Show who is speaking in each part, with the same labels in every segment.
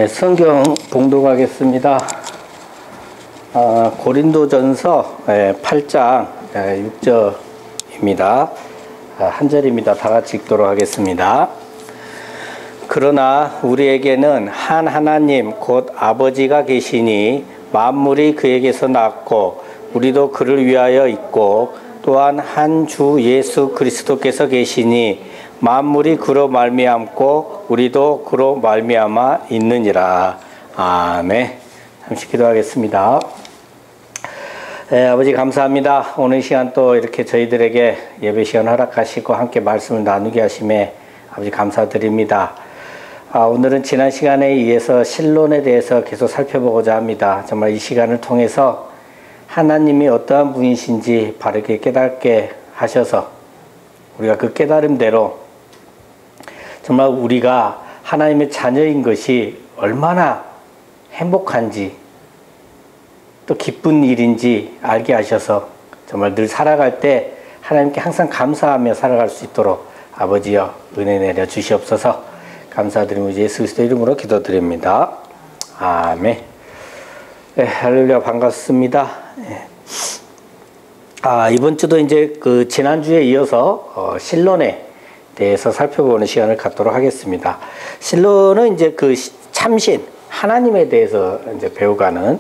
Speaker 1: 성경 봉독하겠습니다. 고린도전서 8장 6절입니다. 한 절입니다. 다 같이 읽도록 하겠습니다. 그러나 우리에게는 한 하나님 곧 아버지가 계시니 만물이 그에게서 났고 우리도 그를 위하여 있고 또한 한 주 예수 그리스도께서 계시니 만물이 그로 말미암고 우리도 그로 말미암아 있느니라. 아멘. 잠시 기도하겠습니다. 아버지 감사합니다. 오늘 시간 또 이렇게 저희들에게 예배 시간 허락하시고 함께 말씀을 나누게 하심에 아버지 감사드립니다. 오늘은 지난 시간에 이어서 실론에 대해서 계속 살펴보고자 합니다. 정말 이 시간을 통해서 하나님이 어떠한 분이신지 바르게 깨닫게 하셔서 우리가 그 깨달음대로 정말 우리가 하나님의 자녀인 것이 얼마나 행복한지 또 기쁜 일인지 알게 하셔서 정말 늘 살아갈 때 하나님께 항상 감사하며 살아갈 수 있도록 아버지여 은혜 내려 주시옵소서. 감사드리며 예수 그리스도 이름으로 기도드립니다. 아멘. 네, 할렐루야 반갑습니다. 네. 이번 주도 이제 그 지난주에 이어서 실론에 대해서 살펴보는 시간을 갖도록 하겠습니다. 실론은 이제 그 참신 하나님에 대해서 이제 배워가는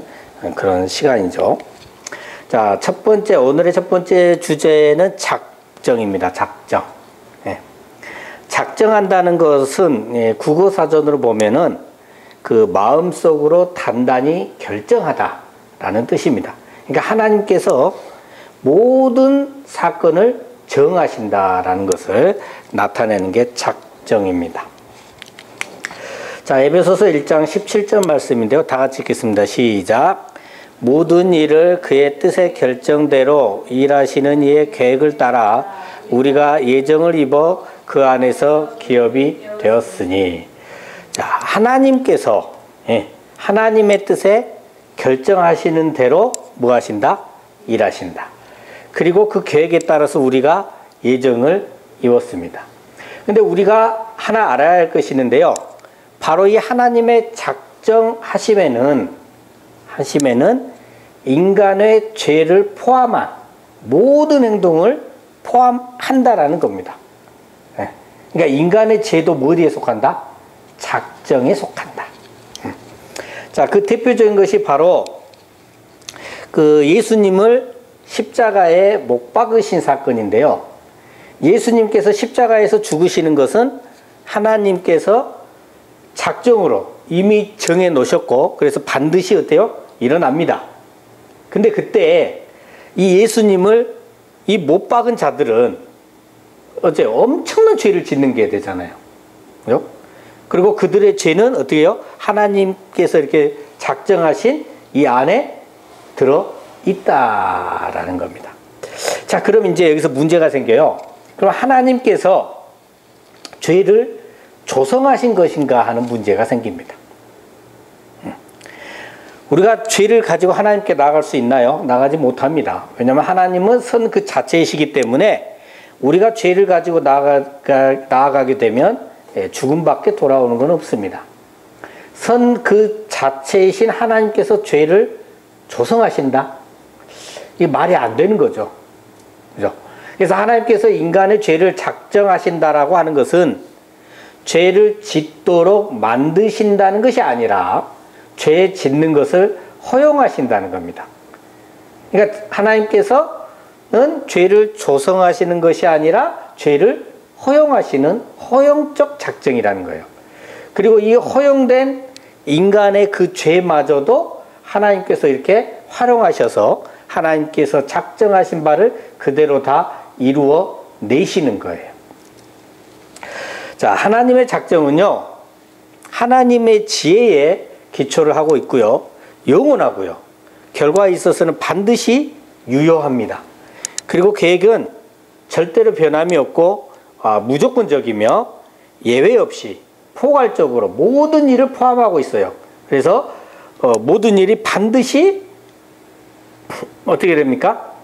Speaker 1: 그런 시간이죠. 자, 오늘의 첫 번째 주제는 작정입니다. 작정. 예. 작정한다는 것은 국어사전으로 보면은 그 마음속으로 단단히 결정하다라는 뜻입니다. 그러니까 하나님께서 모든 사건을 정하신다라는 것을 나타내는 게 작정입니다. 자, 에베소서 1장 17절 말씀인데요. 다 같이 읽겠습니다. 시작. 모든 일을 그의 뜻의 결정대로 일하시는 이의 계획을 따라 우리가 예정을 입어 그 안에서 기업이 되었으니. 자, 하나님께서 하나님의 뜻에 결정하시는 대로 뭐 하신다? 일하신다. 그리고 그 계획에 따라서 우리가 예정을 이뤘습니다. 근데 우리가 하나 알아야 할 것이 있는데요. 바로 이 하나님의 작정하심에는 인간의 죄를 포함한 모든 행동을 포함한다라는 겁니다. 그러니까 인간의 죄도 어디에 속한다? 작정에 속한다. 자, 그 대표적인 것이 바로 그 예수님을 십자가에 못 박으신 사건인데요. 예수님께서 십자가에서 죽으시는 것은 하나님께서 작정으로 이미 정해 놓으셨고 그래서 반드시 어때요? 일어납니다. 근데 그때 이 예수님을 이 못 박은 자들은 어째 엄청난 죄를 짓는 게 되잖아요. 그죠? 그리고 그들의 죄는 어떻게 해요? 하나님께서 이렇게 작정하신 이 안에 들어 있다라는 겁니다. 자, 그럼 이제 여기서 문제가 생겨요. 그럼 하나님께서 죄를 조성하신 것인가 하는 문제가 생깁니다. 우리가 죄를 가지고 하나님께 나아갈 수 있나요? 나가지 못합니다. 왜냐하면 하나님은 선 그 자체이시기 때문에 우리가 죄를 가지고 나아가게 되면 죽음밖에 돌아오는 건 없습니다. 선 그 자체이신 하나님께서 죄를 조성하신다? 이게 말이 안 되는 거죠. 그죠? 그래서 하나님께서 인간의 죄를 작정하신다라고 하는 것은 죄를 짓도록 만드신다는 것이 아니라 죄 짓는 것을 허용하신다는 겁니다. 그러니까 하나님께서는 죄를 조성하시는 것이 아니라 죄를 허용하시는 허용적 작정이라는 거예요. 그리고 이 허용된 인간의 그 죄마저도 하나님께서 이렇게 활용하셔서 하나님께서 작정하신 바를 그대로 다 이루어 내시는 거예요. 자, 하나님의 작정은요, 하나님의 지혜에 기초를 하고 있고요, 영원하고요, 결과에 있어서는 반드시 유효합니다. 그리고 계획은 절대로 변함이 없고 무조건적이며 예외 없이 포괄적으로 모든 일을 포함하고 있어요. 그래서 모든 일이 반드시 어떻게 됩니까?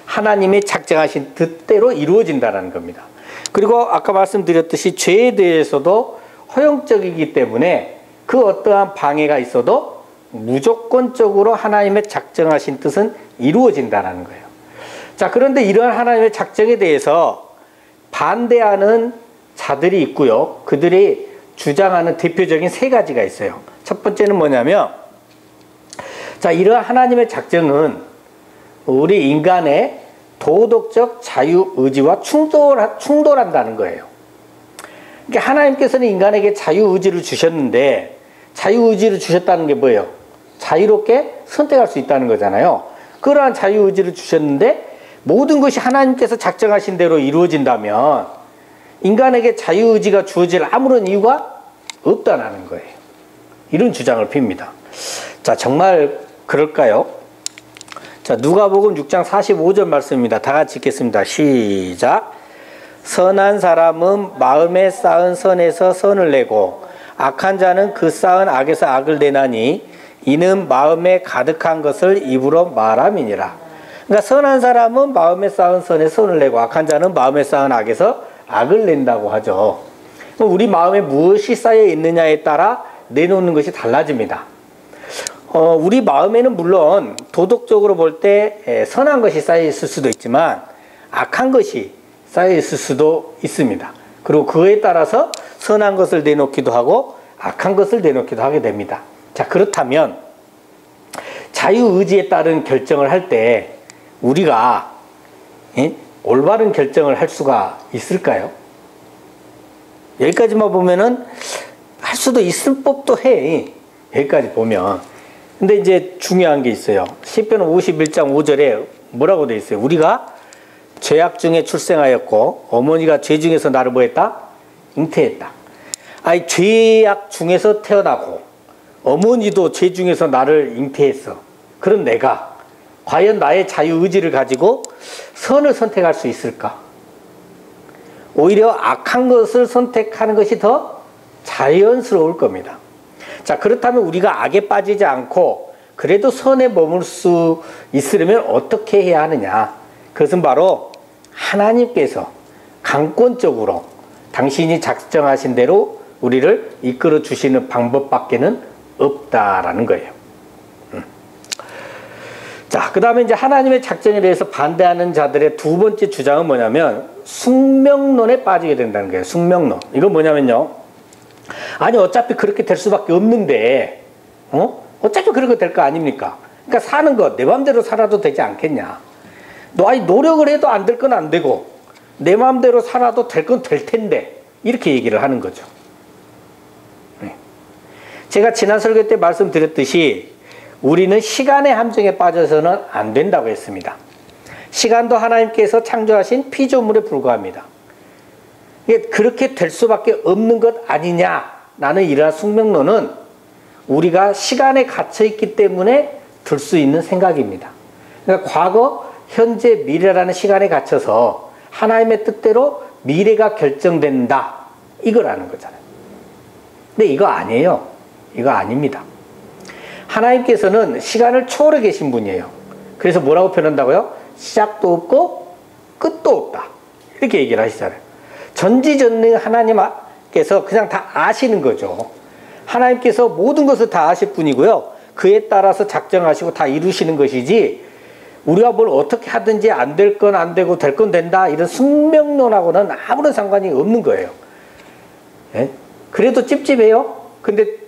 Speaker 1: 하나님이 작정하신 뜻대로 이루어진다는 겁니다. 그리고 아까 말씀드렸듯이 죄에 대해서도 허용적이기 때문에 그 어떠한 방해가 있어도 무조건적으로 하나님의 작정하신 뜻은 이루어진다는 거예요. 자, 그런데 이러한 하나님의 작정에 대해서 반대하는 자들이 있고요. 그들이 주장하는 대표적인 세 가지가 있어요. 첫 번째는 뭐냐면, 자, 이러한 하나님의 작정은 우리 인간의 도덕적 자유의지와 충돌한다는 거예요. 그러니까 하나님께서는 인간에게 자유의지를 주셨는데, 자유의지를 주셨다는 게 뭐예요? 자유롭게 선택할 수 있다는 거잖아요. 그러한 자유의지를 주셨는데 모든 것이 하나님께서 작정하신 대로 이루어진다면 인간에게 자유의지가 주어질 아무런 이유가 없다는 거예요. 이런 주장을 핍니다. 자, 정말 그럴까요? 자, 누가복음 6장 45절 말씀입니다. 다 같이 읽겠습니다. 시작. 선한 사람은 마음에 쌓은 선에서 선을 내고 악한 자는 그 쌓은 악에서 악을 내나니 이는 마음에 가득한 것을 입으로 말함이니라. 그러니까 선한 사람은 마음에 쌓은 선에 선을 내고 악한 자는 마음에 쌓은 악에서 악을 낸다고 하죠. 우리 마음에 무엇이 쌓여 있느냐에 따라 내놓는 것이 달라집니다. 우리 마음에는 물론 도덕적으로 볼 때 선한 것이 쌓여 있을 수도 있지만 악한 것이 쌓여 있을 수도 있습니다. 그리고 그에 따라서 선한 것을 내놓기도 하고 악한 것을 내놓기도 하게 됩니다. 자, 그렇다면 자유의지에 따른 결정을 할 때 우리가 올바른 결정을 할 수가 있을까요? 여기까지만 보면은 할 수도 있을 법도 해. 여기까지 보면. 근데 이제 중요한 게 있어요. 시편 51장 5절에 뭐라고 돼 있어요? 우리가 죄악 중에 출생하였고 어머니가 죄 중에서 나를 뭐했다? 잉태했다. 아니, 죄악 중에서 태어나고 어머니도 죄 중에서 나를 잉태했어. 그런 내가 과연 나의 자유의지를 가지고 선을 선택할 수 있을까? 오히려 악한 것을 선택하는 것이 더 자연스러울 겁니다. 자, 그렇다면 우리가 악에 빠지지 않고 그래도 선에 머물 수 있으려면 어떻게 해야 하느냐? 그것은 바로 하나님께서 강권적으로 당신이 작정하신 대로 우리를 이끌어 주시는 방법밖에는 없다라는 거예요. 자, 그 다음에 이제 하나님의 작정에 대해서 반대하는 자들의 두 번째 주장은 뭐냐면 숙명론에 빠지게 된다는 거예요. 숙명론. 이건 뭐냐면요. 아니, 어차피 그렇게 될 수밖에 없는데, 어차피 그렇게 될 거 아닙니까? 그러니까 사는 거 내 마음대로 살아도 되지 않겠냐. 아니, 노력을 해도 안 될 건 안 되고, 내 마음대로 살아도 될 건 될 텐데, 이렇게 얘기를 하는 거죠. 제가 지난 설교 때 말씀드렸듯이 우리는 시간의 함정에 빠져서는 안 된다고 했습니다. 시간도 하나님께서 창조하신 피조물에 불과합니다. 그렇게 될 수밖에 없는 것 아니냐라는 이러한 숙명론은 우리가 시간에 갇혀있기 때문에 들 수 있는 생각입니다. 그러니까 과거, 현재, 미래라는 시간에 갇혀서 하나님의 뜻대로 미래가 결정된다, 이거라는 거잖아요. 근데 이거 아니에요. 이거 아닙니다. 하나님께서는 시간을 초월해 계신 분이에요. 그래서 뭐라고 표현한다고요? 시작도 없고 끝도 없다, 이렇게 얘기를 하시잖아요. 전지전능 하나님께서 그냥 다 아시는 거죠. 하나님께서 모든 것을 다 아실 분이고요. 그에 따라서 작정하시고 다 이루시는 것이지 우리가 뭘 어떻게 하든지 안 될 건 안 되고 될 건 된다, 이런 숙명론하고는 아무런 상관이 없는 거예요. 예? 그래도 찝찝해요. 근데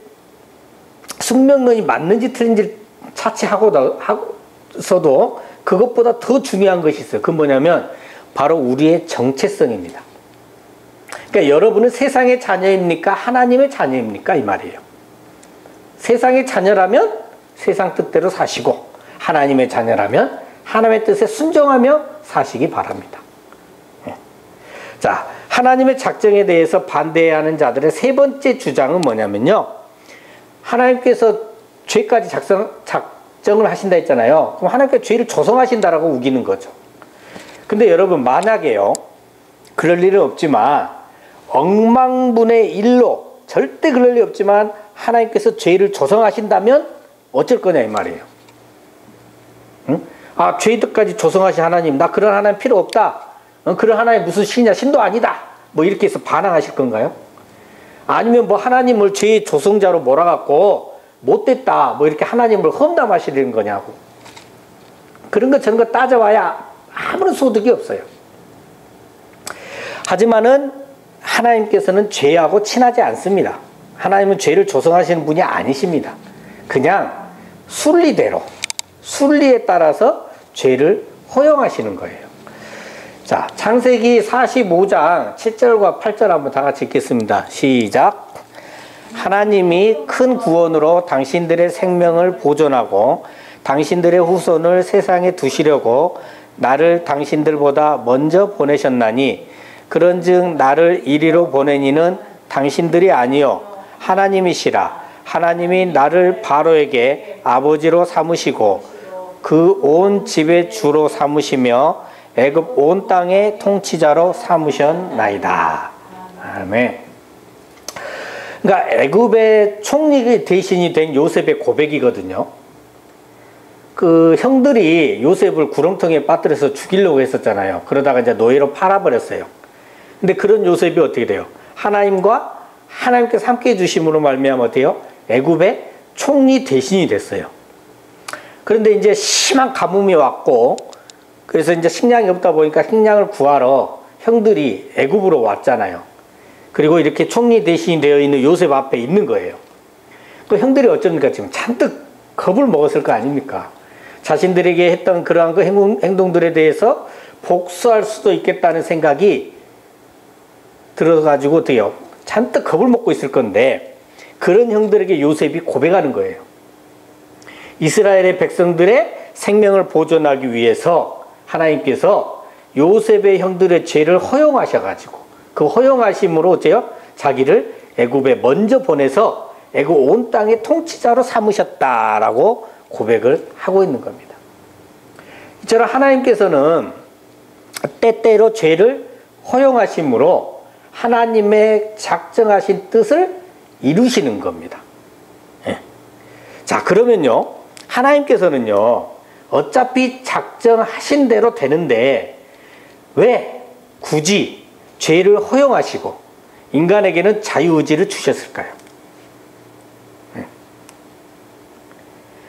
Speaker 1: 숙명론이 맞는지 틀린지 차치하고서도 그것보다 더 중요한 것이 있어요. 그건 뭐냐면 바로 우리의 정체성입니다. 그러니까 여러분은 세상의 자녀입니까? 하나님의 자녀입니까? 이 말이에요. 세상의 자녀라면 세상 뜻대로 사시고 하나님의 자녀라면 하나님의 뜻에 순종하며 사시기 바랍니다. 자, 하나님의 작정에 대해서 반대하는 자들의 세 번째 주장은 뭐냐면요. 하나님께서 죄까지 작정을 하신다 했잖아요. 그럼 하나님께서 죄를 조성하신다라고 우기는 거죠. 근데 여러분, 만약에요, 그럴 일은 없지만 억만분의 일로 절대 그럴 일 없지만 하나님께서 죄를 조성하신다면 어쩔 거냐 이 말이에요. 응? 아, 죄까지 조성하신 하나님, 나 그런 하나님 필요 없다. 그런 하나님 무슨 신이냐, 신도 아니다, 뭐 이렇게 해서 반항하실 건가요? 아니면 뭐 하나님을 죄의 조성자로 몰아갖고 못됐다 뭐 이렇게 하나님을 험담하시는 거냐고. 그런 거 저런 거 따져봐야 아무런 소득이 없어요. 하지만은 하나님께서는 죄하고 친하지 않습니다. 하나님은 죄를 조성하시는 분이 아니십니다. 그냥 순리대로, 순리에 따라서 죄를 허용하시는 거예요. 자, 창세기 45장 7절과 8절 한번 다 같이 읽겠습니다. 시작. 하나님이 큰 구원으로 당신들의 생명을 보존하고 당신들의 후손을 세상에 두시려고 나를 당신들보다 먼저 보내셨나니 그런즉 나를 이리로 보낸 이는 당신들이 아니요 하나님이시라. 하나님이 나를 바로에게 아버지로 삼으시고 그 온 집의 주로 삼으시며 애굽 온 땅의 통치자로 삼으셨나이다. 아멘. 그러니까 애굽의 총리 대신이 된 요셉의 고백이거든요. 그 형들이 요셉을 구렁텅이에 빠뜨려서 죽이려고 했었잖아요. 그러다가 이제 노예로 팔아버렸어요. 근데 그런 요셉이 어떻게 돼요? 하나님께서 함께 해주심으로 말미암아 어때요? 애굽의 총리 대신이 됐어요. 그런데 이제 심한 가뭄이 왔고, 그래서 이제 식량이 없다 보니까 식량을 구하러 형들이 애굽으로 왔잖아요. 그리고 이렇게 총리 대신이 되어 있는 요셉 앞에 있는 거예요. 그 형들이 어쩌니까 지금 잔뜩 겁을 먹었을 거 아닙니까? 자신들에게 했던 그러한 그 행동들에 대해서 복수할 수도 있겠다는 생각이 들어가지고 어떻게 해요? 잔뜩 겁을 먹고 있을 건데 그런 형들에게 요셉이 고백하는 거예요. 이스라엘의 백성들의 생명을 보존하기 위해서 하나님께서 요셉의 형들의 죄를 허용하셔가지고 그 허용하심으로 어째요? 자기를 애굽에 먼저 보내서 애굽 온 땅의 통치자로 삼으셨다라고 고백을 하고 있는 겁니다. 이처럼 하나님께서는 때때로 죄를 허용하심으로 하나님의 작정하신 뜻을 이루시는 겁니다. 예. 자, 그러면요, 하나님께서는요, 어차피 작정하신 대로 되는데 왜 굳이 죄를 허용하시고 인간에게는 자유의지를 주셨을까요? 예.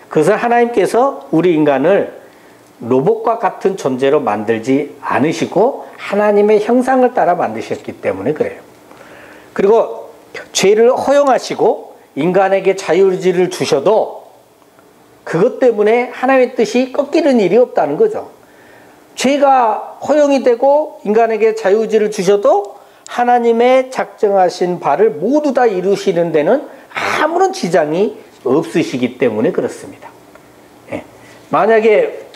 Speaker 1: 그것은 하나님께서 우리 인간을 로봇과 같은 존재로 만들지 않으시고 하나님의 형상을 따라 만드셨기 때문에 그래요. 그리고 죄를 허용하시고 인간에게 자유의지를 주셔도 그것 때문에 하나님의 뜻이 꺾이는 일이 없다는 거죠. 죄가 허용이 되고 인간에게 자유의지를 주셔도 하나님의 작정하신 바를 모두 다 이루시는 데는 아무런 지장이 없으시기 때문에 그렇습니다. 예. 만약에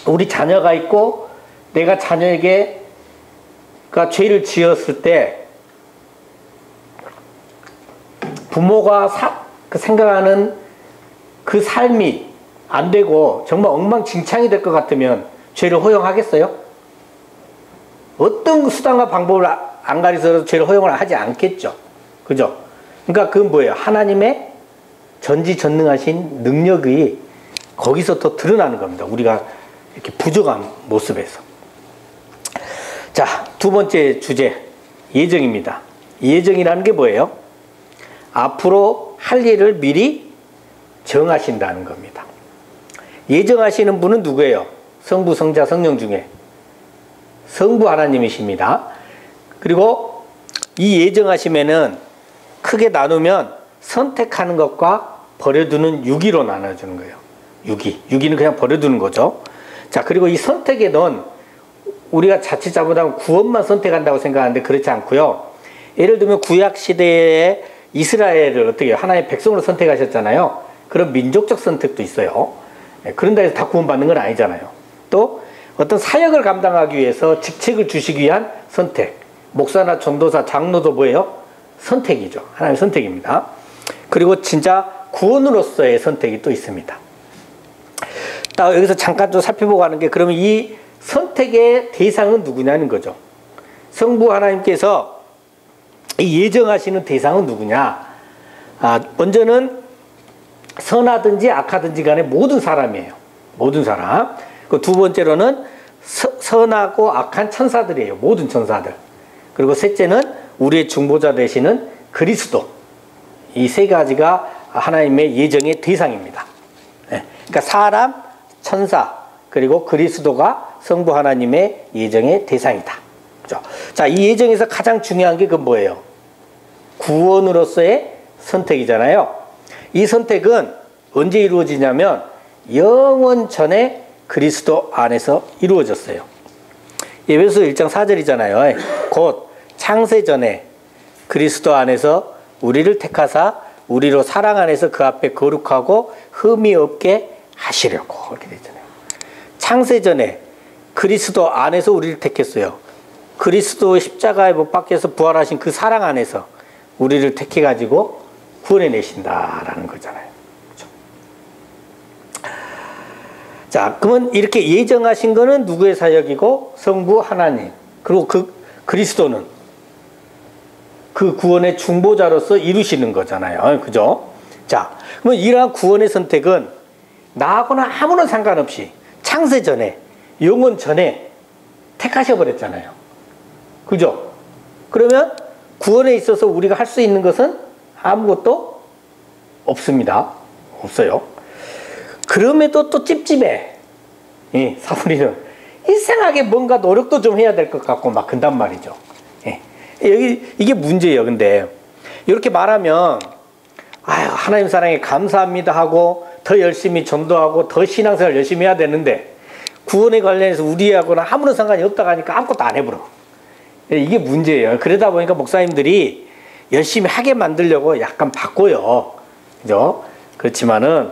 Speaker 1: 우리 자녀가 있고 내가 자녀에게 죄를 지었을 때 부모가 생각하는 그 삶이 안 되고 정말 엉망진창이 될 것 같으면 죄를 허용하겠어요? 어떤 수단과 방법을 안 가리서도 죄를 허용을 하지 않겠죠. 그죠? 그러니까 그건 뭐예요? 하나님의 전지전능하신 능력이 거기서 더 드러나는 겁니다. 우리가 이렇게 부족한 모습에서. 자, 두 번째 주제, 예정입니다. 예정이라는 게 뭐예요? 앞으로 할 일을 미리 정하신다는 겁니다. 예정하시는 분은 누구예요? 성부, 성자, 성령 중에 성부 하나님이십니다. 그리고 이 예정하시면은 크게 나누면 선택하는 것과 버려두는 유기로 나눠주는 거예요. 유기는 그냥 버려두는 거죠. 자, 그리고 이 선택에는 우리가 자칫 잘못하면 구원만 선택한다고 생각하는데 그렇지 않고요. 예를 들면 구약 시대에 이스라엘을 어떻게 해요? 하나의 백성으로 선택하셨잖아요. 그런 민족적 선택도 있어요. 그런다 해서 다 구원받는 건 아니잖아요. 또 어떤 사역을 감당하기 위해서 직책을 주시기 위한 선택. 목사나 전도사, 장로도 뭐예요? 선택이죠. 하나님의 선택입니다. 그리고 진짜 구원으로서의 선택이 또 있습니다. 여기서 잠깐 좀 살펴보고 하는 게, 그러면 이 선택의 대상은 누구냐는 거죠. 성부 하나님께서 이 예정하시는 대상은 누구냐? 먼저는 선하든지 악하든지 간에 모든 사람이에요. 모든 사람. 그 두 번째로는 선하고 악한 천사들이에요. 모든 천사들. 그리고 셋째는 우리의 중보자 되시는 그리스도, 이 세 가지가 하나님의 예정의 대상입니다. 그러니까 사람, 천사, 그리고 그리스도가 성부 하나님의 예정의 대상이다. 그죠? 자, 이 예정에서 가장 중요한 게 그 뭐예요? 구원으로서의 선택이잖아요. 이 선택은 언제 이루어지냐면 영원 전에 그리스도 안에서 이루어졌어요. 에베소서 1장 4절이잖아요. 곧 창세 전에 그리스도 안에서 우리를 택하사 우리로 사랑 안에서 그 앞에 거룩하고 흠이 없게 하시려고, 이렇게 되잖아요. 창세 전에 그리스도 안에서 우리를 택했어요. 그리스도의 십자가에 못 박혀서 부활하신 그 사랑 안에서 우리를 택해가지고 구원해 내신다라는 거잖아요. 그렇죠? 자, 그러면 이렇게 예정하신 거는 누구의 사역이고? 성부 하나님. 그리고 그 그리스도는 그 구원의 중보자로서 이루시는 거잖아요. 그죠? 자, 그러면 이러한 구원의 선택은 나하고는 아무런 상관없이 창세 전에, 영원 전에 택하셔버렸잖아요. 그죠? 그러면 구원에 있어서 우리가 할 수 있는 것은 아무것도 없습니다. 없어요. 그럼에도 또 찝찝해. 예, 사부리는 이상하게 뭔가 노력도 좀 해야 될 것 같고 막 그런단 말이죠. 예. 이게 문제예요. 근데 이렇게 말하면 아유, 하나님 사랑에 감사합니다 하고 더 열심히 전도하고 더 신앙생활 열심히 해야 되는데 구원에 관련해서 우리하고는 아무런 상관이 없다고 하니까 아무것도 안 해버려. 이게 문제예요. 그러다 보니까 목사님들이 열심히 하게 만들려고 약간 바꿔요. 그죠? 그렇지만은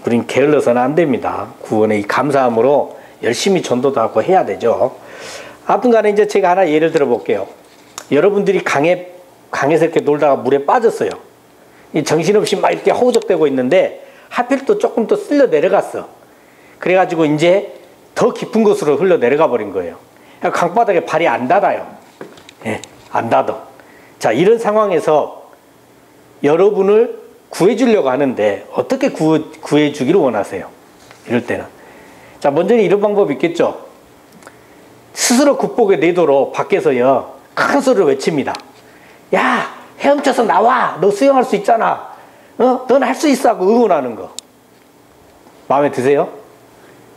Speaker 1: 우린 게을러서는 안 됩니다. 구원의 이 감사함으로 열심히 전도도 하고 해야 되죠. 아무튼 간에 이제 제가 하나 예를 들어 볼게요. 여러분들이 강에서 이렇게 놀다가 물에 빠졌어요. 이 정신없이 막 이렇게 허우적대고 있는데 하필 또 조금 더 쓸려 내려갔어. 그래가지고 이제 더 깊은 곳으로 흘러 내려가 버린 거예요. 강바닥에 발이 안 닿아요. 예, 안 닿아. 자, 이런 상황에서 여러분을 구해주려고 하는데 어떻게 구해주기를 원하세요? 이럴 때는. 자, 먼저는 이런 방법이 있겠죠. 스스로 극복에 내도록 밖에서요, 큰 소리로 외칩니다. 야, 헤엄쳐서 나와! 너 수영할 수 있잖아! 넌 할 수 있어! 하고 응원하는 거. 마음에 드세요?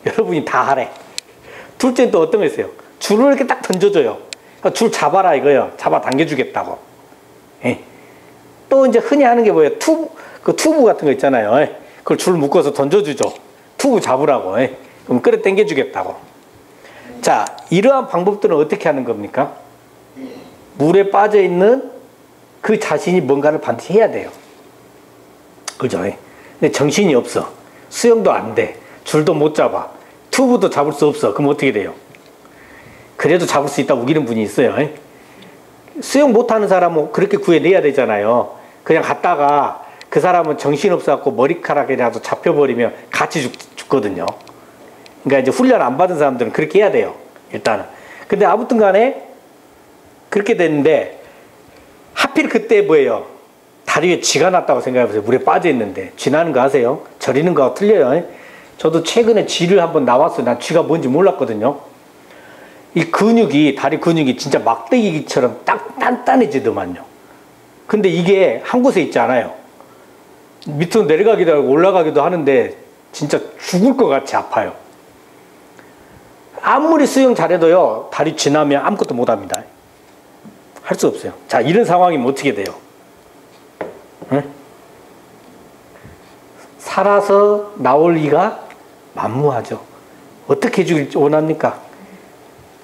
Speaker 1: 여러분이 다 하래. 둘째는 또 어떤 거 있어요? 줄을 이렇게 딱 던져줘요. 줄 잡아라 이거요. 잡아 당겨주겠다고. 예. 또 이제 흔히 하는 게 뭐예요? 튜브 같은 거 있잖아요. 예. 그걸 줄 묶어서 던져주죠. 튜브 잡으라고. 예. 그럼 끌어 당겨주겠다고. 자, 이러한 방법들은 어떻게 하는 겁니까? 물에 빠져있는 그 자신이 뭔가를 반드시 해야 돼요. 그죠? 예. 근데 정신이 없어. 수영도 안 돼. 줄도 못 잡아. 튜브도 잡을 수 없어. 그럼 어떻게 돼요? 그래도 잡을 수 있다고 우기는 분이 있어요. 수영 못하는 사람은 그렇게 구해내야 되잖아요. 그냥 갔다가 그 사람은 정신없어갖고 머리카락이라도 잡혀버리면 같이 죽거든요. 그러니까 이제 훈련 안 받은 사람들은 그렇게 해야 돼요. 일단은. 근데 아무튼 간에 그렇게 됐는데 하필 그때 뭐예요? 다리 위에 쥐가 났다고 생각해보세요. 물에 빠져있는데. 쥐 나는 거 아세요? 저리는 거하고 틀려요. 저도 최근에 쥐를 한번 나왔어요. 난 쥐가 뭔지 몰랐거든요. 이 근육이, 다리 근육이 진짜 막대기처럼 딱 단단해지더만요. 근데 이게 한 곳에 있지 않아요. 밑으로 내려가기도 하고 올라가기도 하는데 진짜 죽을 것 같이 아파요. 아무리 수영 잘해도요, 다리 지나면 아무것도 못 합니다. 할 수 없어요. 자, 이런 상황이면 어떻게 돼요? 응? 살아서 나올 리가 만무하죠. 어떻게 해주길 원합니까?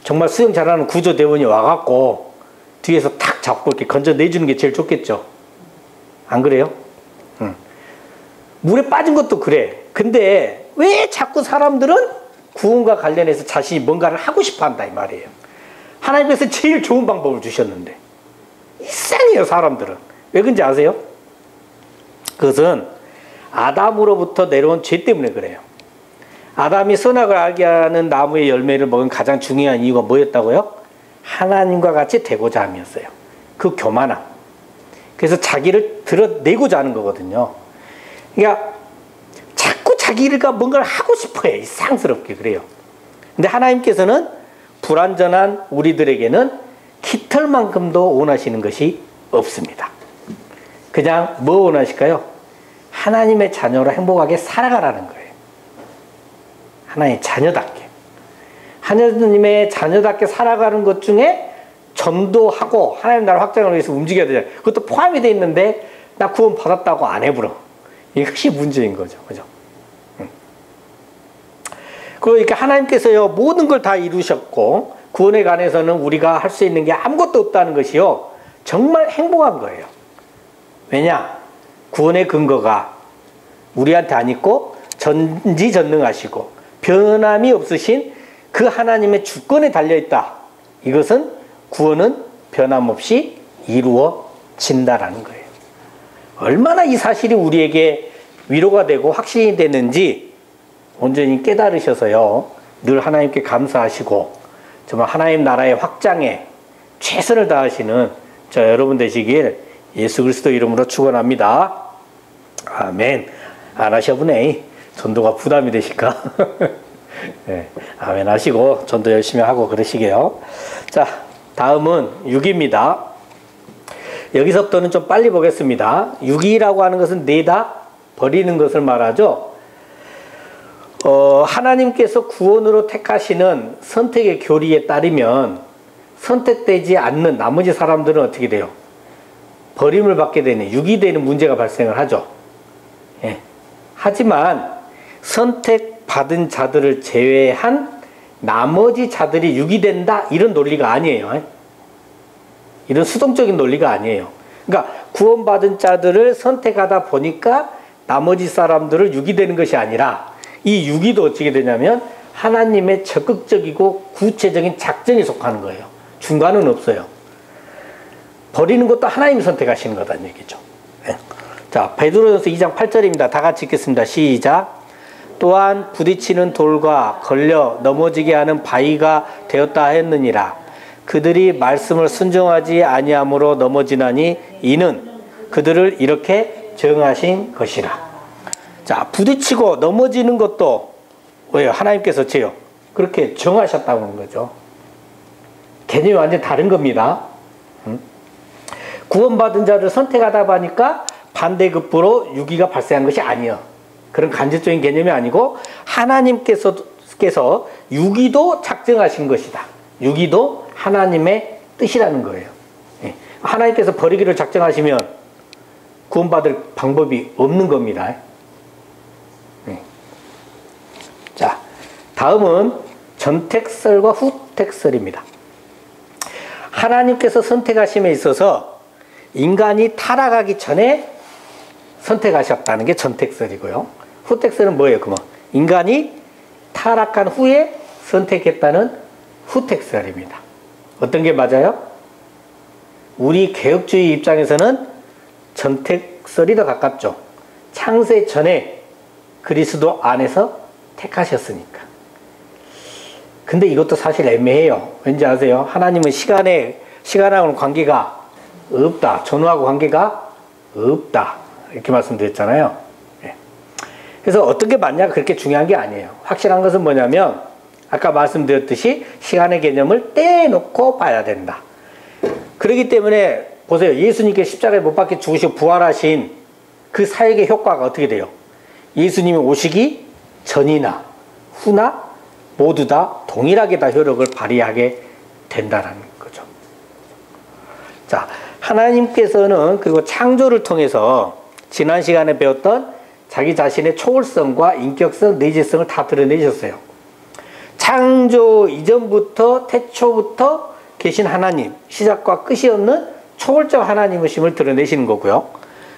Speaker 1: 정말 수영 잘하는 구조대원이 와갖고 뒤에서 탁 잡고 이렇게 건져내주는 게 제일 좋겠죠. 안 그래요? 응. 물에 빠진 것도 그래. 근데 왜 자꾸 사람들은 구원과 관련해서 자신이 뭔가를 하고 싶어 한다 이 말이에요. 하나님께서 제일 좋은 방법을 주셨는데 이상해요. 사람들은. 왜 그런지 아세요? 그것은 아담으로부터 내려온 죄 때문에 그래요. 아담이 선악을 알게 하는 나무의 열매를 먹은 가장 중요한 이유가 뭐였다고요? 하나님과 같이 되고자 함이었어요. 그 교만함. 그래서 자기를 드러내고자 하는 거거든요. 그러니까 자꾸 자기가 뭔가를 하고 싶어해. 이상스럽게 그래요. 근데 하나님께서는 불완전한 우리들에게는 깃털만큼도 원하시는 것이 없습니다. 그냥 뭐 원하실까요? 하나님의 자녀로 행복하게 살아가라는 거예요. 하나님의 자녀답게. 하나님의 자녀답게 살아가는 것 중에 전도하고 하나님 나라 확장을 위해서 움직여야 되잖아요. 그것도 포함이 돼 있는데 나 구원 받았다고 안 해버려. 이것이 문제인 거죠. 그죠? 그러니까 하나님께서요, 모든 걸 다 이루셨고, 구원에 관해서는 우리가 할 수 있는 게 아무것도 없다는 것이요, 정말 행복한 거예요. 왜냐? 구원의 근거가 우리한테 안 있고, 전지전능하시고, 변함이 없으신 그 하나님의 주권에 달려있다. 이것은 구원은 변함없이 이루어진다라는 거예요. 얼마나 이 사실이 우리에게 위로가 되고 확신이 되는지 온전히 깨달으셔서요, 늘 하나님께 감사하시고 정말 하나님 나라의 확장에 최선을 다하시는 저 여러분 되시길 예수 그리스도 이름으로 축원합니다. 아멘. 안 하셔보네. 전도가 부담이 되실까? 네, 아멘 하시고 전도 열심히 하고 그러시게요. 자, 다음은 6입니다. 여기서부터는 좀 빨리 보겠습니다. 6이라고 하는 것은 내다 버리는 것을 말하죠. 하나님께서 구원으로 택하시는 선택의 교리에 따르면 선택되지 않는 나머지 사람들은 어떻게 돼요? 버림을 받게 되는, 유기되는 문제가 발생을 하죠. 예. 하지만 선택받은 자들을 제외한 나머지 자들이 유기된다, 이런 논리가 아니에요. 이런 수동적인 논리가 아니에요. 그러니까 구원받은 자들을 선택하다 보니까 나머지 사람들을 유기되는 것이 아니라 이 유기도 어떻게 되냐면 하나님의 적극적이고 구체적인 작전에 속하는 거예요. 중간은 없어요. 버리는 것도 하나님이 선택하시는 거다는 얘기죠. 네. 자, 베드로전서 2장 8절입니다. 다 같이 읽겠습니다. 시작. 또한 부딪히는 돌과 걸려 넘어지게 하는 바위가 되었다 하였느니라. 그들이 말씀을 순종하지 아니함으로 넘어지나니 이는 그들을 이렇게 정하신 것이라. 자, 부딪히고 넘어지는 것도 왜요? 하나님께서 제요, 그렇게 정하셨다고 하는 거죠. 개념이 완전히 다른 겁니다. 구원받은 자를 선택하다 보니까 반대급부로 유기가 발생한 것이 아니에요. 그런 간접적인 개념이 아니고 하나님께서 유기도 작정하신 것이다. 유기도 하나님의 뜻이라는 거예요. 하나님께서 버리기를 작정하시면 구원받을 방법이 없는 겁니다. 자, 다음은 전택설과 후택설입니다. 하나님께서 선택하심에 있어서 인간이 타락하기 전에 선택하셨다는 게 전택설이고요. 후택설은 뭐예요? 그러면 인간이 타락한 후에 선택했다는 후택설입니다. 어떤 게 맞아요? 우리 개혁주의 입장에서는 전택설이 더 가깝죠. 창세 전에 그리스도 안에서 택하셨으니까. 근데 이것도 사실 애매해요. 왠지 아세요? 하나님은 시간하고는 관계가 없다. 전후하고 관계가 없다. 이렇게 말씀드렸잖아요. 네. 그래서 어떤 게 맞냐 그렇게 중요한 게 아니에요. 확실한 것은 뭐냐면 아까 말씀드렸듯이 시간의 개념을 떼놓고 봐야 된다. 그렇기 때문에 보세요. 예수님께 십자가에 못 박혀 죽으시고 부활하신 그 사역의 효과가 어떻게 돼요? 예수님이 오시기 전이나 후나 모두 다 동일하게 다 효력을 발휘하게 된다는 거죠. 자, 하나님께서는 그리고 창조를 통해서 지난 시간에 배웠던 자기 자신의 초월성과 인격성, 내재성을 다 드러내셨어요. 창조 이전부터 태초부터 계신 하나님, 시작과 끝이 없는 초월적 하나님이심을 드러내시는 거고요.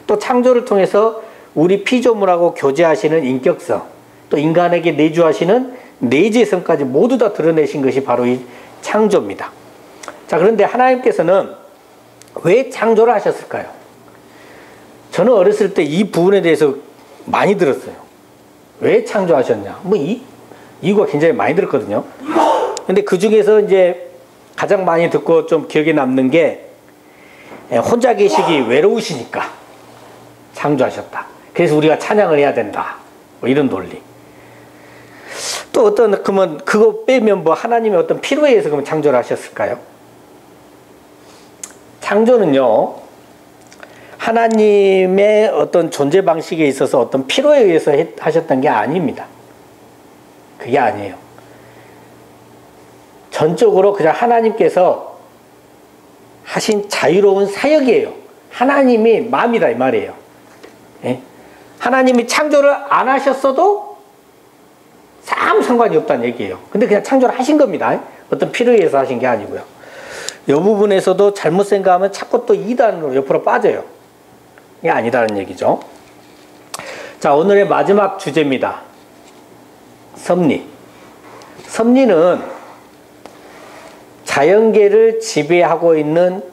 Speaker 1: 또 창조를 통해서 우리 피조물하고 교제하시는 인격성, 또 인간에게 내주하시는 내재성까지 모두 다 드러내신 것이 바로 이 창조입니다. 자, 그런데 하나님께서는 왜 창조를 하셨을까요? 저는 어렸을 때 이 부분에 대해서 많이 들었어요. 왜 창조하셨냐? 이유가 굉장히 많이 들었거든요. 근데 그 중에서 이제 가장 많이 듣고 좀 기억에 남는 게 혼자 계시기 외로우시니까 창조하셨다. 그래서 우리가 찬양을 해야 된다. 뭐 이런 논리. 또 그러면 그거 빼면 하나님의 어떤 필요에 의해서 그러면 창조를 하셨을까요? 창조는요, 하나님의 어떤 존재 방식에 있어서 어떤 필요에 의해서 하셨던 게 아닙니다. 그게 아니에요. 전적으로 그냥 하나님께서 하신 자유로운 사역이에요. 하나님이 마음이다 이 말이에요. 예? 하나님이 창조를 안 하셨어도 아무 상관이 없다는 얘기예요. 근데 그냥 창조를 하신 겁니다. 어떤 필요에 의해서 하신 게 아니고요. 이 부분에서도 잘못 생각하면 자꾸 또 이단으로 옆으로 빠져요. 이게 아니다는 얘기죠. 자, 오늘의 마지막 주제입니다. 섭리. 섭리는 자연계를 지배하고 있는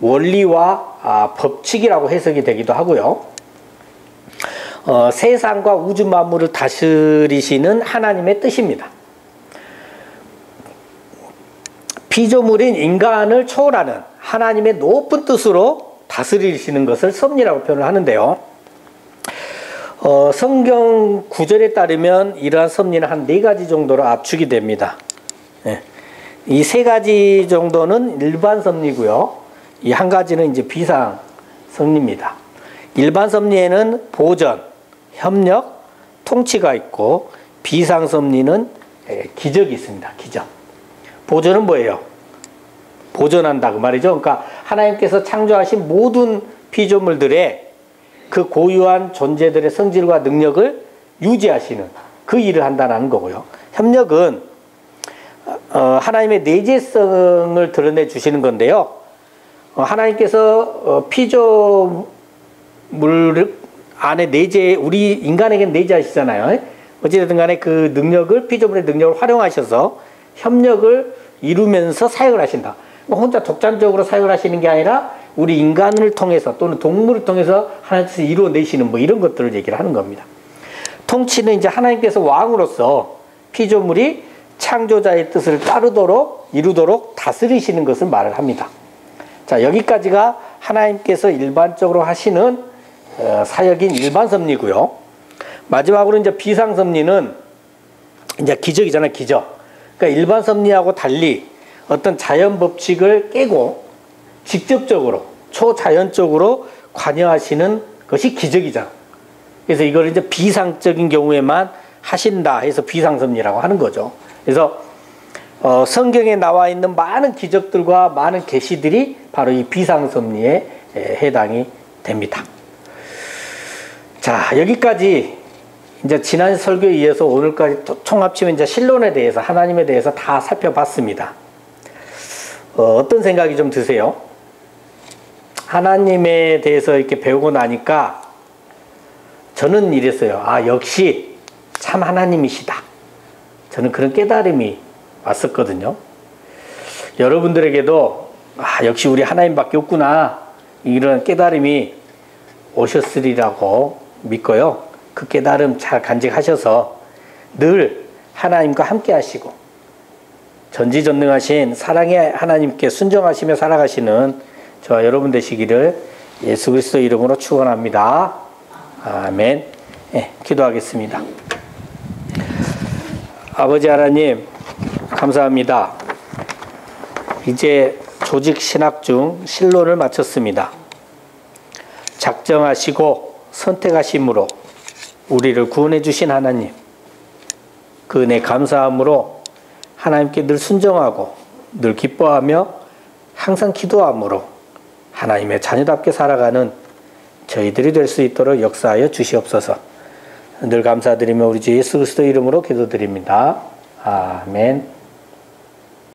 Speaker 1: 원리와 법칙이라고 해석이 되기도 하고요. 세상과 우주 만물을 다스리시는 하나님의 뜻입니다. 피조물인 인간을 초월하는 하나님의 높은 뜻으로 다스리시는 것을 섭리라고 표현을 하는데요. 성경 구절에 따르면 이러한 섭리는 한 4가지 정도로 압축이 됩니다. 예. 이 3가지 정도는 일반 섭리고요. 이 한 가지는 이제 비상 섭리입니다. 일반 섭리에는 보전, 협력, 통치가 있고 비상 섭리는 기적이 있습니다. 기적. 보전은 뭐예요? 보존한다 그 말이죠. 그러니까 하나님께서 창조하신 모든 피조물들의 그 고유한 존재들의 성질과 능력을 유지하시는 그 일을 한다는 거고요. 협력은 하나님의 내재성을 드러내 주시는 건데요. 하나님께서 피조물 안에 우리 인간에게 내재하시잖아요. 어찌됐든 간에 그 능력을, 피조물의 능력을 활용하셔서 협력을 이루면서 사역을 하신다. 혼자 독단적으로 사역을 하시는 게 아니라 우리 인간을 통해서 또는 동물을 통해서 하나님께서 이루어내시는 뭐 이런 것들을 얘기를 하는 겁니다. 통치는 이제 하나님께서 왕으로서 피조물이 창조자의 뜻을 이루도록 다스리시는 것을 말을 합니다. 자, 여기까지가 하나님께서 일반적으로 하시는 사역인 일반 섭리고요. 마지막으로 이제 비상 섭리는 이제 기적이잖아요, 기적. 그러니까 일반 섭리하고 달리 어떤 자연 법칙을 깨고 직접적으로 초자연적으로 관여하시는 것이 기적이잖아. 그래서 이걸 이제 비상적인 경우에만 하신다 해서 비상섭리라고 하는 거죠. 그래서 성경에 나와 있는 많은 기적들과 많은 계시들이 바로 이 비상섭리에 해당이 됩니다. 자, 여기까지 이제 지난 설교에 이어서 오늘까지 총합치면 이제 신론에 대해서, 하나님에 대해서 다 살펴봤습니다. 어떤 생각이 좀 드세요? 하나님에 대해서 이렇게 배우고 나니까 저는 이랬어요. 아, 역시 참 하나님이시다. 저는 그런 깨달음이 왔었거든요. 여러분들에게도 아, 역시 우리 하나님밖에 없구나. 이런 깨달음이 오셨으리라고 믿고요. 그 깨달음 잘 간직하셔서 늘 하나님과 함께 하시고 전지전능하신 사랑의 하나님께 순종하시며 살아가시는 저와 여러분 되시기를 예수 그리스도 이름으로 축원합니다. 아멘. 네, 기도하겠습니다. 아버지 하나님 감사합니다. 이제 조직 신학 중 신론을 마쳤습니다. 작정하시고 선택하심으로 우리를 구원해 주신 하나님, 그 은혜 감사함으로 하나님께 늘 순종하고 늘 기뻐하며 항상 기도함으로 하나님의 자녀답게 살아가는 저희들이 될 수 있도록 역사하여 주시옵소서. 늘 감사드리며 우리 주 예수 그리스도 이름으로 기도드립니다. 아멘.